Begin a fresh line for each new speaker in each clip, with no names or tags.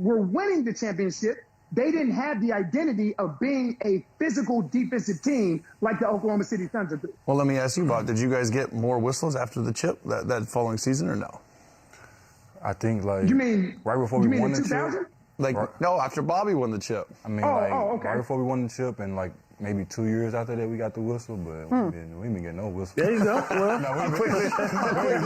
were winning the championship, they didn't have the identity of being a physical defensive team like the Oklahoma City Thunder do.
Well, let me ask you, Bob, did you guys get more whistles after the chip that following season or no?
I think, like,
You mean
right before we won the
2000?
chip.
Like, no, after Bobby won the chip.
I mean,
okay.
right before we won the chip, and like maybe 2 years after that, we got the whistle, but we didn't get no whistle.
There you go. Well,
No, quickly they forget.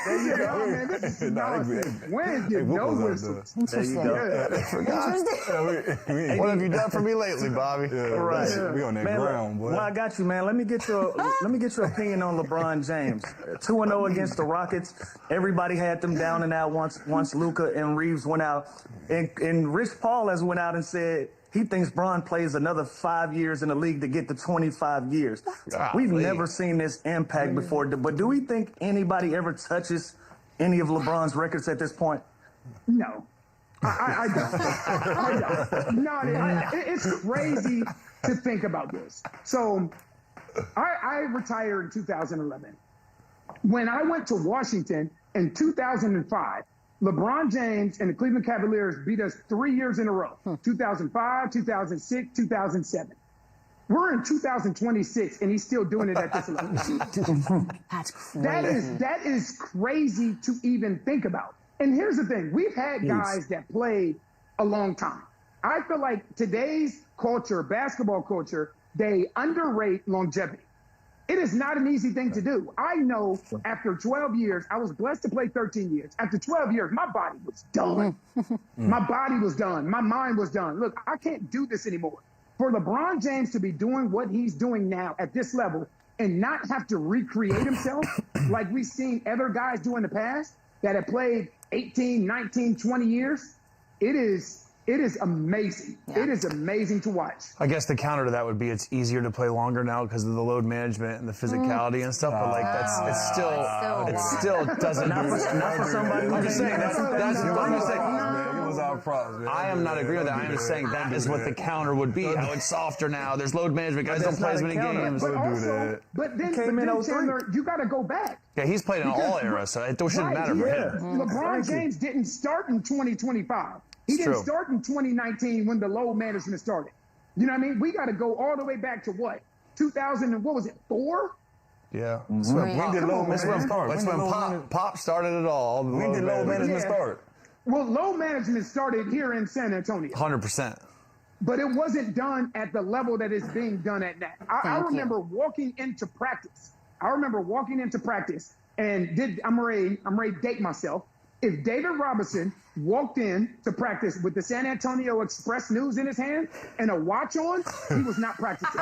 There you go, man. This is nonsense. When get no whistles?
there you go.
They forgot. What have you done for me lately, Bobby?
Right.
We on that
Man,
ground, boy.
well, I got you, man. Let me get your opinion on LeBron James. 2-0 against the Rockets. Everybody had them down and out once Luka and Reeves went out. And Rich Paul has went out and said he thinks Bron plays another 5 years in the league to get to 25 years. We've never seen this impact before. But do we think anybody ever touches any of LeBron's records at this point?
No. I don't. No, it's crazy to think about this. So I retired in 2011. When I went to Washington in 2005, LeBron James and the Cleveland Cavaliers beat us 3 years in a row, 2005, 2006, 2007. We're in 2026, and he's still doing it at this level.
That's crazy.
That is crazy to even think about. And here's the thing. We've had guys that played a long time. I feel like today's culture, basketball culture, they underrate longevity. It is not an easy thing to do. I know after 12 years, I was blessed to play 13 years. After 12 years, my body was done. My body was done. My mind was done. Look, I can't do this anymore. For LeBron James to be doing what he's doing now at this level and not have to recreate himself like we've seen other guys do in the past that have played 18, 19, 20 years, it is amazing. Yeah. It is amazing to watch.
I guess the counter to that would be it's easier to play longer now because of the load management and the physicality and stuff. But like it still doesn't.
Not for somebody.
I'm just saying that's what I'm saying. I am not agreeing with that. I am just saying that is what the counter would be. How it's softer now. There's load management. Guys don't play as many games.
But then Chandler, you got to go back.
Yeah, he's played in all eras, so it shouldn't matter for him.
LeBron James didn't start in 2025. He didn't start in 2019 when the load management started. You know what I mean? We got to go all the way back to what? 2000 and what was it, 4?
Yeah.
When did load management start?
That's when Pop started it all.
When did load management start?
Well, load management started here in San Antonio.
100%.
But it wasn't done at the level that it's being done at now. I remember walking into practice. And I'm ready to date myself. If David Robinson walked in to practice with the San Antonio Express News in his hand and a watch on, he was not practicing.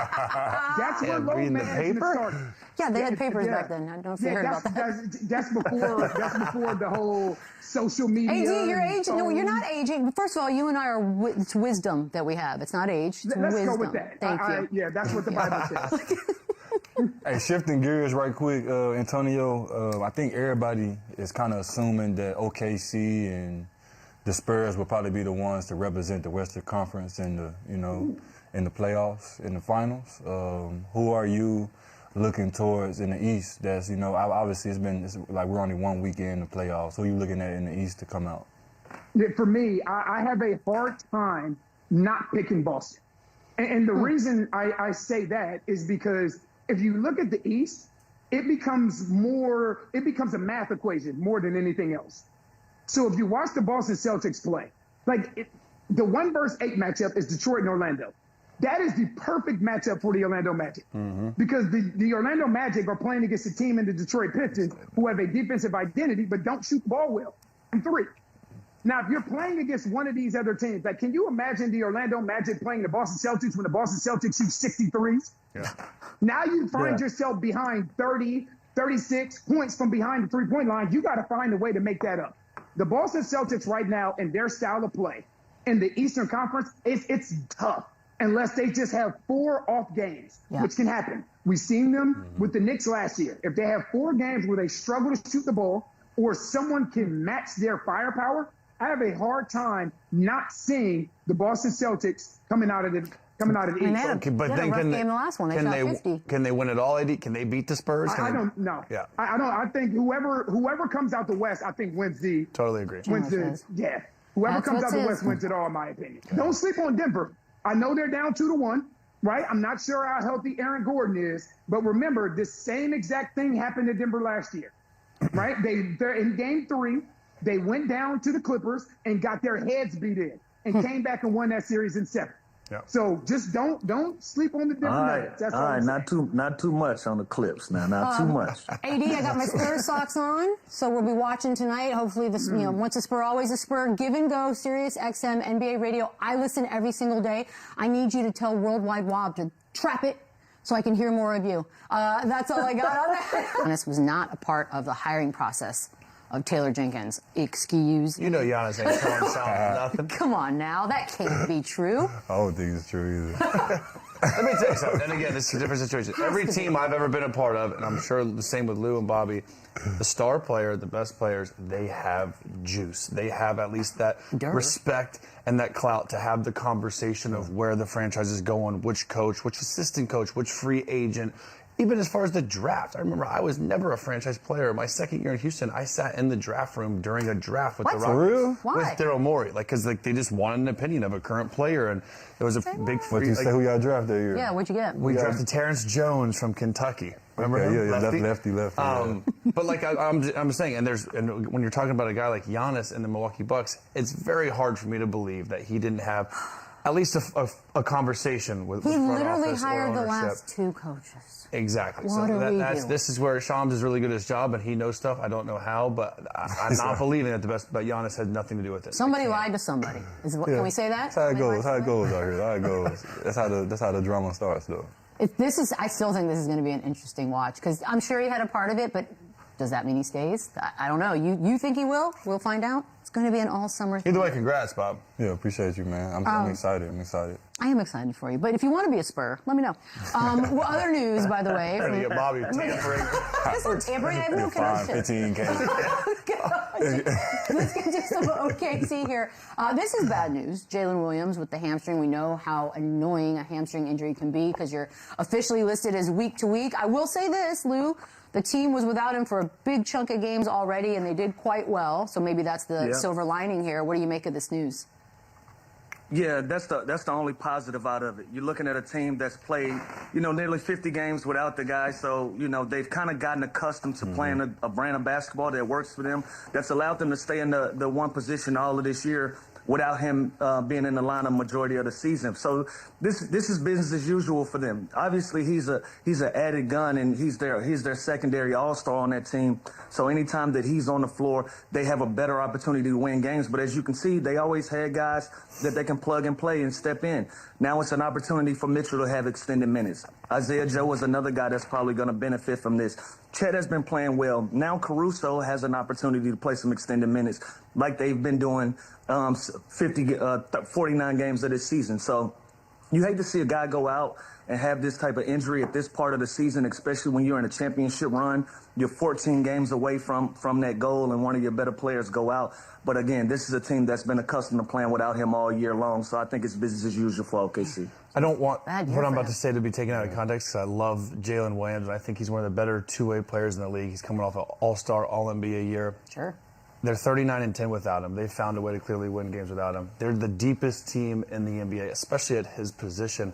That's when load management started.
Yeah, they had papers back then. I don't know if you heard about that.
That's before the whole social media.
AG, you're aging. No, you're not aging. First of all, you and I are. It's wisdom that we have. It's not age. It's
Let's
wisdom.
go with that.
Thank you.
Yeah, that's what the Bible says.
Hey, shifting gears right quick, Antonio, I think everybody is kind of assuming that OKC and the Spurs will probably be the ones to represent the Western Conference in the, in the playoffs, in the finals. Who are you looking towards in the East? That's, obviously it's like we're only 1 week in the playoffs. Who are you looking at in the East to come out?
For me, I have a hard time not picking Boston. And the reason I say that is because if you look at the East, it becomes a math equation more than anything else. So if you watch the Boston Celtics play, the 1 versus 8 matchup is Detroit and Orlando. That is the perfect matchup for the Orlando Magic because the Orlando Magic are playing against a team in the Detroit Pistons who have a defensive identity but don't shoot the ball well from 3. Now, if you're playing against one of these other teams, can you imagine the Orlando Magic playing the Boston Celtics when the Boston Celtics shoot 63s? Yeah. Now you find yourself behind 30, 36 points from behind the three-point line. You got to find a way to make that up. The Boston Celtics right now and their style of play in the Eastern Conference, it's tough unless they just have 4 off games, which can happen. We've seen them with the Knicks last year. If they have 4 games where they struggle to shoot the ball or someone can match their firepower, I have a hard time not seeing the Boston Celtics coming out of coming out of the
And
East.
they had
So
a,
But
they had
then
a rough
can
game the last one. They shot 50.
Can they win it all, AD? Can they beat the Spurs?
I don't know.
Yeah.
I don't. I think whoever comes out the West, I think wins the.
Totally agree.
Wins the. Yeah. Whoever
That's
comes out
what's
the West wins it all, in my opinion. Don't sleep on Denver. I know they're down 2-1, right? I'm not sure how healthy Aaron Gordon is, but remember, this same exact thing happened to Denver last year, right? They're in Game 3. They went down to the Clippers and got their heads beat in, and came back and won that series in 7.
Yeah.
So just don't sleep on the Denver Nuggets. That's
all right. Not too much on the Clips now. Not too much.
AD, I got my Spurs socks on, so we'll be watching tonight. Hopefully, this once a Spur, always a Spur. Give and Go, Sirius XM, NBA Radio. I listen every single day. I need you to tell Worldwide Wob to trap it so I can hear more of you. That's all I got on that. This was not a part of the hiring process of Taylor Jenkins. Excuse
You know Giannis ain't telling Sean nothing.
Come on now, that can't be true.
I don't think it's true either.
Let me tell you something. And again, this is a different situation. Every team I've ever been a part of, and I'm sure the same with Lou and Bobby, the star player, the best players, they have juice. They have at least that respect and that clout to have the conversation of where the franchise is going, which coach, which assistant coach, which free agent. Even as far as the draft, I remember I was never a franchise player. My second year in Houston, I sat in the draft room during a draft with the Rockets.
For real?
Why?
With Daryl Morey, because they just wanted an opinion of a current player, and there was a big.
What you say? Who y'all drafted that year?
Yeah, what'd you get?
We drafted Terrence Jones from Kentucky. Remember
Okay,
him?
yeah, lefty.
But like I'm saying, and when you're talking about a guy like Giannis in the Milwaukee Bucks, it's very hard for me to believe that he didn't have at least a conversation with
He
front
literally
office or
hired the
ownership.
last 2 coaches.
Exactly.
What do we do?
This is where Shams is really good at his job, and he knows stuff. I don't know how, but I'm not believing that Giannis had nothing to do with it.
Somebody lied to somebody. Can we say that?
That's how it
Somebody
goes. How
lied
it
to
goes out here. How it goes. That's how the drama starts, though.
I still think this is going to be an interesting watch because I'm sure he had a part of it, but does that mean he stays? I don't know. You think he will? We'll find out. It's going to be an all-summer thing.
Either way, congrats, Bob.
Yeah, appreciate you, man. I'm excited.
I am excited for you. But if you want to be a Spur, let me know. Other news, by the way.
Trying to get Bobby tampering.
That's not tampering. I have no
Fine,
connection.
15K.
Let's get to some OKC here. This is bad news. Jalen Williams with the hamstring. We know how annoying a hamstring injury can be because you're officially listed as week to week. I will say this, Lou. The team was without him for a big chunk of games already, and they did quite well. So maybe that's the silver lining here. What do you make of this news?
Yeah, that's the only positive out of it. You're looking at a team that's played, nearly 50 games without the guy. So, they've kind of gotten accustomed to playing a brand of basketball that works for them, that's allowed them to stay in the one position all of this year without him being in the lineup majority of the season. So this is business as usual for them. Obviously, he's an added gun, and he's their secondary all-star on that team. So anytime that he's on the floor, they have a better opportunity to win games. But as you can see, they always had guys that they can plug and play and step in. Now it's an opportunity for Mitchell to have extended minutes. Isaiah Joe is another guy that's probably going to benefit from this. Chet has been playing well. Now Caruso has an opportunity to play some extended minutes like they've been doing 49 games of this season. So you hate to see a guy go out and have this type of injury at this part of the season, especially when you're in a championship run. You're 14 games away from that goal, and one of your better players go out. But again, this is a team that's been accustomed to playing without him all year long, so I think it's business as usual for OKC.
I don't want
Bad year
what I'm
for
about
him.
to say to be taken out of context because I love Jalen Williams, and I think he's one of the better two-way players in the league. He's coming off an all-star, all-NBA year.
Sure.
They're 39-10 without him. They've found a way to clearly win games without him. They're the deepest team in the NBA, especially at his position.